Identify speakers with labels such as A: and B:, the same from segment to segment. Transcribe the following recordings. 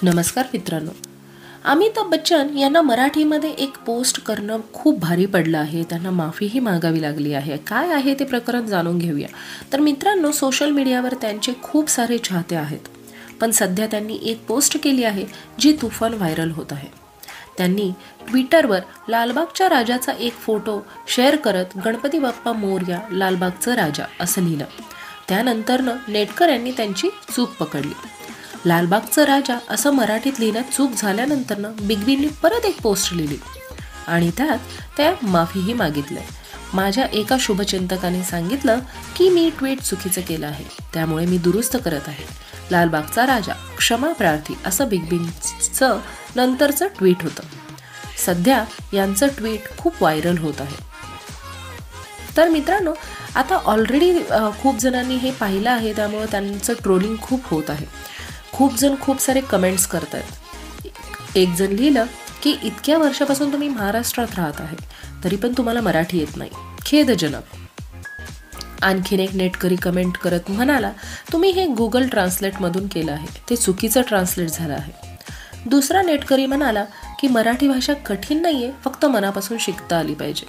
A: नमस्कार मित्रांनो, अमिताभ बच्चन यांना मराठीमध्ये एक पोस्ट करणं खूप भारी पडलं आहे. त्यांना माफीही मागावी लागली आहे. काय आहे ते प्रकरण जाणून घेऊया. तर मित्रांनो, सोशल मीडियावर त्यांचे खूप सारे चाहते आहेत, पण सध्या त्यांनी एक पोस्ट केली आहे जी तुफान व्हायरल होत आहे. त्यांनी ट्विटरवर लालबागच्या राजाचा एक फोटो शेअर करत गणपती बाप्पा मोरया लालबागचा राजा असं लिहिलं. त्यानंतरनं नेटकऱ्यांनी त्यांची चूक पकडली. लालबागचा राजा असं मराठीत लिहिण्यात चूक झाल्यानंतरनं बिग बींनी परत एक पोस्ट लिहिली आणि त्यात त्या माफीही मागितली. माझ्या एका शुभचिंतकाने सांगितलं की मी ट्विट चुकीचं केलं आहे, त्यामुळे मी दुरुस्त करत आहे. लालबागचा राजा क्षमा प्रार्थी असं बिग बींचं नंतरचं ट्विट होतं. सध्या यांचं ट्विट खूप व्हायरल होत आहे. तर मित्रांनो, आता ऑलरेडी खूप जणांनी हे पाहिलं आहे, त्यामुळे त्यांचं ट्रोलिंग खूप होत आहे. खूप जण खूप सारे कमेंट्स करत आहेत. एक जण लिहिलं की इतक्या वर्षापासून तुम्ही महाराष्ट्रात राहत आहे, तरी पण तुम्हाला मराठी येत नाही, खेदजनक. आणखीन एक नेटकरी कमेंट करत म्हणाला, तुम्ही हे गुगल ट्रान्सलेटमधून केलं आहे, ते चुकीचं ट्रान्सलेट झालं आहे. दुसरा नेटकरी म्हणाला की मराठी भाषा कठीण नाही आहे, फक्त मनापासून शिकता आली पाहिजे.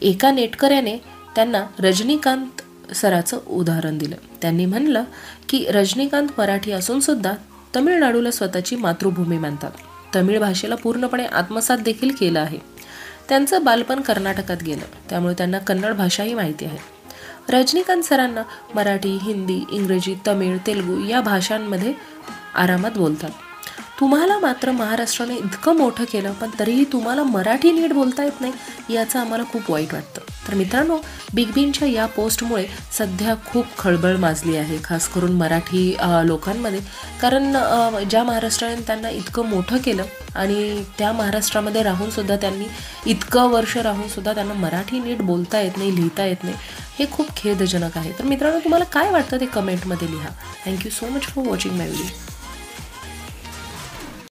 A: एका नेटकऱ्याने त्यांना रजनीकांत सराचं उदाहरण दिलं. त्यांनी म्हणलं की रजनीकांत मराठी असून सुद्धा तमिळनाडूला स्वतःची मातृभूमी मानतात. तमिळ भाषेला पूर्णपणे आत्मसात देखील केलं आहे. त्यांचं बालपण कर्नाटकात गेलं, त्यामुळे त्यांना कन्नड भाषाही माहिती आहे. रजनीकांत सरांना मराठी, हिंदी, इंग्रजी, तमिळ, तेलुगू या भाषांमध्ये आरामात बोलतात. तुम्हाला मात्र महाराष्ट्राने इतकं मोठं केलं, पण तरीही तुम्हाला मराठी नीट बोलता येत नाही, याचं आम्हाला खूप वाईट वाटतं. तर मित्रांनो, बिग बींच्या या पोस्टमुळे सध्या खूप खळबळ माजली आहे, खास करून मराठी लोकांमध्ये. कारण ज्या महाराष्ट्राने त्यांना इतकं मोठं केलं आणि त्या महाराष्ट्रामध्ये राहूनसुद्धा त्यांनी इतकं वर्ष राहूनसुद्धा त्यांना मराठी नीट बोलता येत नाही, लिहिता येत नाही, हे खूप खेदजनक आहे. तर मित्रांनो, तुम्हाला काय वाटतं ते कमेंटमध्ये लिहा. Thank you so much for watching my video.